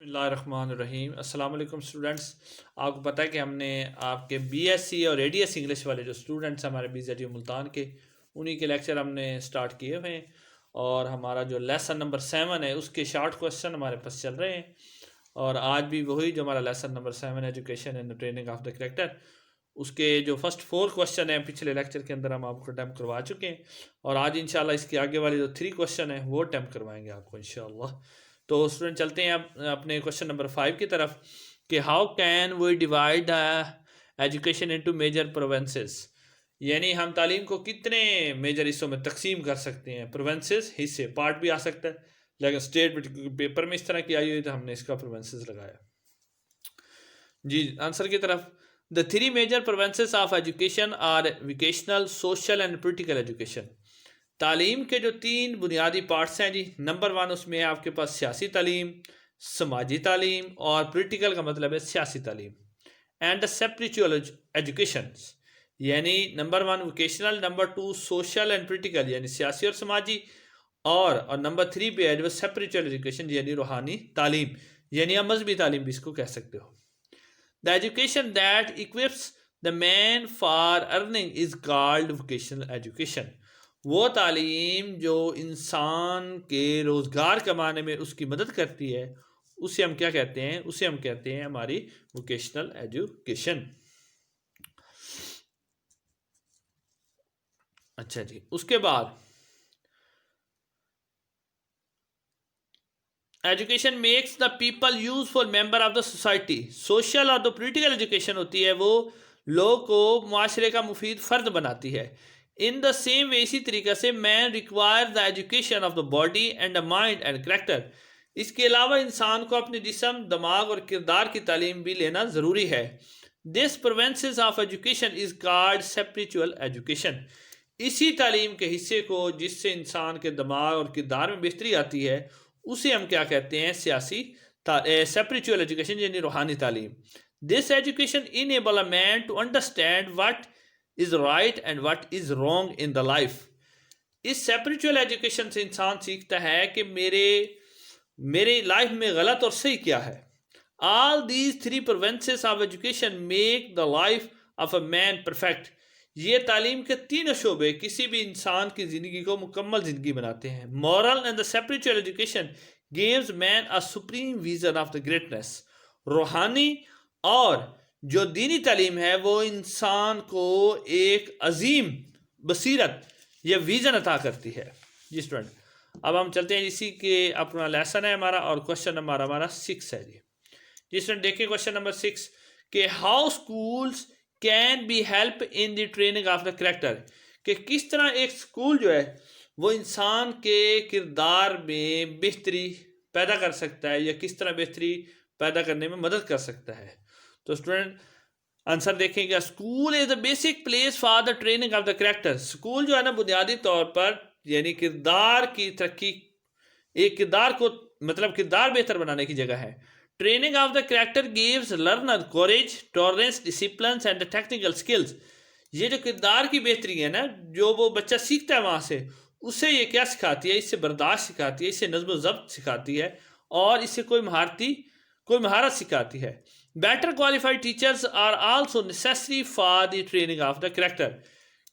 اللہ الرحمن الرحیم۔ السلام علیکم اسٹوڈنٹس، آپ کو پتہ ہے کہ ہم نے آپ کے بی ایس سی اور اے ڈی ایس انگلش والے جو اسٹوڈنٹس ہمارے بی زیڈ یو ملتان کے، انہی کے لیکچر ہم نے سٹارٹ کیے ہوئے ہیں، اور ہمارا جو لیسن نمبر 7 ہے اس کے شارٹ کوسچن ہمارے پاس چل رہے ہیں، اور آج بھی وہی جو ہمارا lesson number 7 education and training of the character, اس کے جو فرسٹ 4 کوسچن ہیں پچھلے لیکچر کے اندر ہم آپ کو اٹیمپٹ کروا چکے ہیں، اور آج انشاءاللہ اس کے آگے والے جو 3 کوسچن ہیں وہ اٹیمپٹ کروائیں گے آپ کو انشاءاللہ۔ تو اسٹوڈنٹ چلتے ہیں اپنے کوسچن نمبر 5 کی طرف کہ how can we divide education into major provinces, یعنی ہم تعلیم کو کتنے میجر حصوں میں تقسیم کر سکتے ہیں۔ پروونسز حصے، پارٹ بھی آ سکتا ہے، لیکن اسٹیٹ پیپر میں اس طرح کی آئی ہوئی تو ہم نے اس کا پروونسز لگایا۔ جی آنسر کی طرف، the 3 major provinces of education are vocational, social and political education. تعلیم کے جو 3 بنیادی پارٹس ہیں جی، نمبر 1 اس میں ہے آپ کے پاس سیاسی تعلیم، سماجی تعلیم، اور پولیٹیکل کا مطلب ہے سیاسی تعلیم۔ اینڈ دا اسپرچول ایجوکیشن، یعنی number 1 vocational, number 2 social and political یعنی سیاسی اور سماجی، اور نمبر 3 پہ ہے جو اسپرچول ایجوکیشن یعنی روحانی تعلیم، یعنی آپ مذہبی تعلیم بھی اس کو کہہ سکتے ہو۔ The education that equips the man for earning is called vocational education۔ وہ تعلیم جو انسان کے روزگار کمانے میں اس کی مدد کرتی ہے اسے ہم کیا کہتے ہیں؟ اسے ہم کہتے ہیں ہماری ووکیشنل ایجوکیشن۔ اچھا جی، اس کے بعد education makes the people useful member of the society. Social اور جو پولیٹیکل ایجوکیشن ہوتی ہے وہ لوگ کو معاشرے کا مفید فرد بناتی ہے۔ ان دا سیم وے، اسی طریقے سے man require the education of the body and the mind and character. اس کے علاوہ انسان کو اپنے جسم، دماغ اور کردار کی تعلیم بھی لینا ضروری ہے۔ This provinces of education is called spiritual education. اسی تعلیم کے حصے کو جس سے انسان کے دماغ اور کردار میں بہتری آتی ہے اسے ہم کیا کہتے ہیں؟ سیاسی اسپرچول ایجوکیشن یعنی روحانی تعلیم۔ دس education enable a man to understand what is right and what is wrong in the life۔ اس اسپرچول ایجوکیشن سے انسان سیکھتا ہے کہ میرے لائف میں غلط اور صحیح کیا ہے۔ All these 3 provinces of education make the life of a man perfect۔ یہ تعلیم کے 3 شعبے کسی بھی انسان کی زندگی کو مکمل زندگی بناتے ہیں۔ Moral and the spiritual education gives man a supreme vision of the greatness۔ روحانی اور جو دینی تعلیم ہے وہ انسان کو ایک عظیم بصیرت یا ویژن عطا کرتی ہے۔ جی اسٹوڈنٹ، اب ہم چلتے ہیں اسی کے اپنا لیسن ہے ہمارا، اور کوشچن نمبر ہمارا 6 ہے جی۔ جی اسٹوڈنٹ دیکھیں کوشچن نمبر 6 کہ how schools can be help in the training of the character, کہ کس طرح ایک اسکول جو ہے وہ انسان کے کردار میں بہتری پیدا کر سکتا ہے، یا کس طرح بہتری پیدا کرنے میں مدد کر سکتا ہے۔ تو اسٹوڈنٹ آنسر دیکھیں گے، school is the basic place for the training of the character. School جو ہے نا بنیادی طور پر یعنی کردار کی ترقی، ایک کردار کو مطلب کردار بہتر بنانے کی جگہ ہے۔ Training of the character gives learner coverage, tolerance, disciplines and technical skills. یہ جو کردار کی بہتری ہے نا، جو وہ بچہ سیکھتا ہے وہاں سے، اسے یہ کیا سکھاتی ہے؟ اس سے برداشت سکھاتی ہے، اس سے نظم و ضبط سکھاتی ہے، اور اس سے کوئی مہارت سکھاتی ہے۔ Better qualified teachers are also necessary for the training of the character.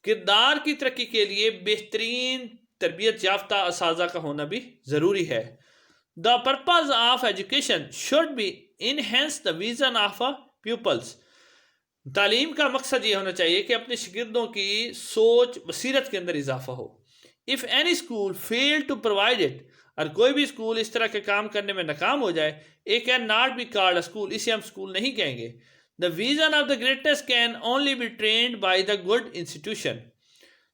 کردار کی ترقی کے لیے بہترین تربیت یافتہ اساتذہ کا ہونا بھی ضروری ہے۔ The purpose of education should be enhance the vision of peoples. تعلیم کا مقصد یہ ہونا چاہیے کہ اپنے شاگردوں کی سوچ بصیرت کے اندر اضافہ ہو۔ If any school fail to provide it, اور کوئی بھی اسکول اس طرح کے کام کرنے میں ناکام ہو جائے، it can not be called a school, اسے ہم اسکول نہیں کہیں گے۔ The vision of the greatness can only be trained by the good institution.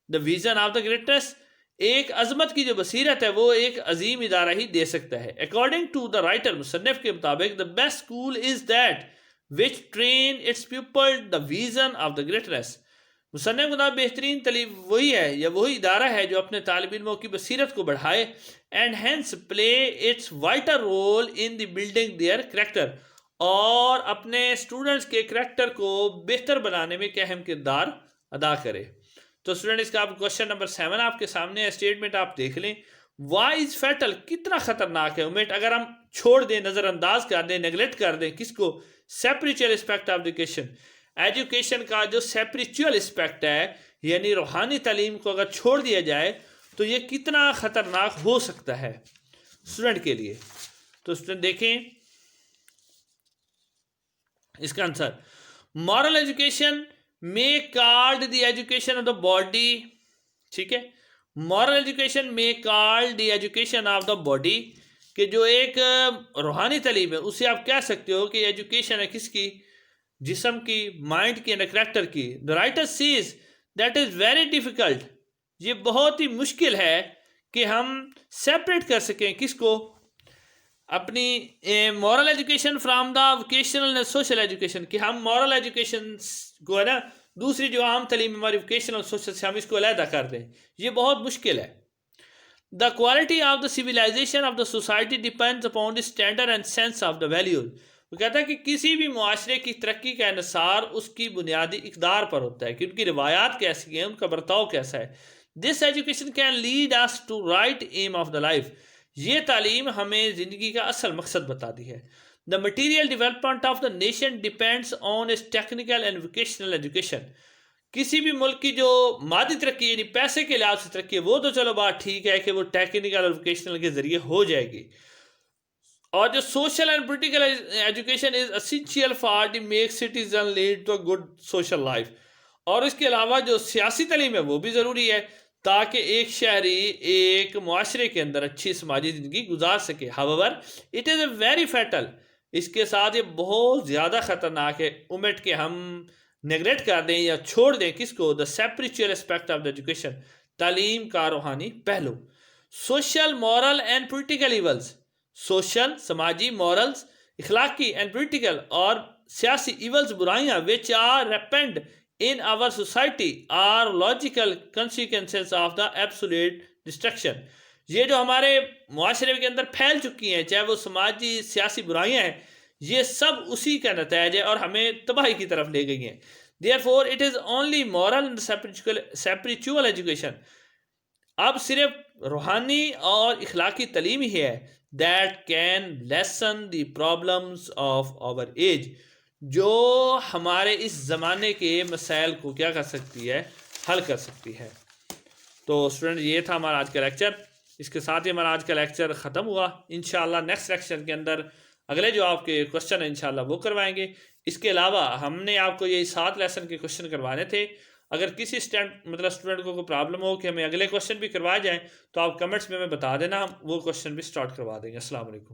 The vision of the greatness, ایک عظمت کی جو بصیرت ہے وہ ایک عظیم ادارہ ہی دے سکتا ہے۔ اکارڈنگ ٹو دا رائٹر، مصنف کے مطابق، the best school is that which train its people the vision of the greatness. مصنف کے مطابق بہترین تعلیم وہی ہے یا وہی ادارہ ہے جو اپنے طالب علموں کی بصیرت کو بڑھائے، and hence play its vital role in the building their character, اور اپنے اسٹوڈنٹس کے کریکٹر کو بہتر بنانے میں ایک اہم کردار ادا کرے۔ تو اسٹوڈنٹ اس کا آپ کوشچن نمبر 7 آپ کے سامنے ہے، اسٹیٹمنٹ آپ دیکھ لیں۔ وائی از فیٹل، کتنا خطرناک ہے اومٹ، اگر ہم چھوڑ دیں، نظر انداز کر دیں، نیگلیکٹ کر دیں کس کو؟ سپریچول اسپیکٹ آف ایجوکیشن. ایجوکیشن کا جو سپریچول اسپیکٹ ہے یعنی روحانی تعلیم کو اگر چھوڑ دیا جائے تو یہ کتنا خطرناک ہو سکتا ہے اسٹوڈنٹ کے لیے. تو اسٹوڈنٹ دیکھیں اس کا آنسر، مورل ایجوکیشن میں called the education of the body. ٹھیک ہے، مورل ایجوکیشن میں called the education of the body, کہ جو ایک روحانی تعلیم ہے اسے آپ کہہ سکتے ہو کہ ایجوکیشن ہے کس کی؟ جسم کی، مائنڈ کی، کریکٹر کی. The writer says that is very difficult, یہ بہت ہی مشکل ہے کہ ہم سیپریٹ کر سکیں کس کو؟ اپنی moral education from the vocational and social education, کہ ہم مورل ایجوکیشن کو ہے نا دوسری جو عام تعلیم ہماری ووکیشنل اور سوشل سے ہم اس کو علیحدہ کر دیں، یہ بہت مشکل ہے. The quality of the civilization of the society depends upon the standard and sense of the values. وہ کہتا ہے کہ کسی بھی معاشرے کی ترقی کا انحصار اس کی بنیادی اقدار پر ہوتا ہے کہ ان کی روایات کیسی ہیں، ان کا برتاؤ کیسا ہے. This education can lead us to right aim of the life, یہ تعلیم ہمیں زندگی کا اصل مقصد بتاتی ہے. The material development of the nation depends on its technical and vocational education. کسی بھی ملک کی جو مادی ترقی یعنی پیسے کے لحاظ سے ترقی ہے وہ تو چلو بات ٹھیک ہے کہ وہ ٹیکنیکل اور ووکیشنل کے ذریعے ہو جائے گی، اور جو social and political education is essential for the make citizen lead to good social life. اور اس کے علاوہ جو سیاسی تعلیم ہے وہ بھی ضروری ہے تاکہ ایک شہری ایک معاشرے کے اندر اچھی سماجی زندگی گزار سکے. however it is a very fatal، اس کے ساتھ یہ بہت زیادہ خطرناک ہے اومٹ کہ ہم نیگلیکٹ کر دیں یا چھوڑ دیں کس کو؟ دا سپریچول اسپیکٹ آف دا ایجوکیشن، تعلیم کا روحانی پہلو. Social moral and political evils, social سماجی، مورلز اخلاقی، اینڈ پولیٹیکل اور سیاسی ایولز برائیاں which are rampant in our society are logical consequences of the absolute destruction. یہ جو ہمارے معاشرے کے اندر پھیل چکی ہیں چاہے وہ سماجی سیاسی برائیاں ہیں، یہ سب اسی کا نتائج ہے اور ہمیں تباہی کی طرف لے گئی ہیں. therefore it is only moral and spiritual education، اب صرف روحانی اور اخلاقی تعلیم ہی ہے that can lessen the problems of our age، جو ہمارے اس زمانے کے مسائل کو کیا کر سکتی ہے؟ حل کر سکتی ہے. تو اسٹوڈنٹ یہ تھا ہمارا آج کا لیکچر، اس کے ساتھ ہی ہمارا آج کا لیکچر ختم ہوا. انشاءاللہ نیکسٹ لیکچر کے اندر اگلے جو آپ کے کوشچن ہیں انشاءاللہ وہ کروائیں گے. اس کے علاوہ ہم نے آپ کو یہ 7 لیسن کے کوشچن کروانے تھے. اگر کسی اسٹوڈنٹ کو کوئی پرابلم ہو کہ ہمیں اگلے کوشچن بھی کروائے جائیں تو آپ کمنٹس میں ہمیں بتا دینا، ہم وہ کوشچن بھی سٹارٹ کروا دیں گے. السلام علیکم.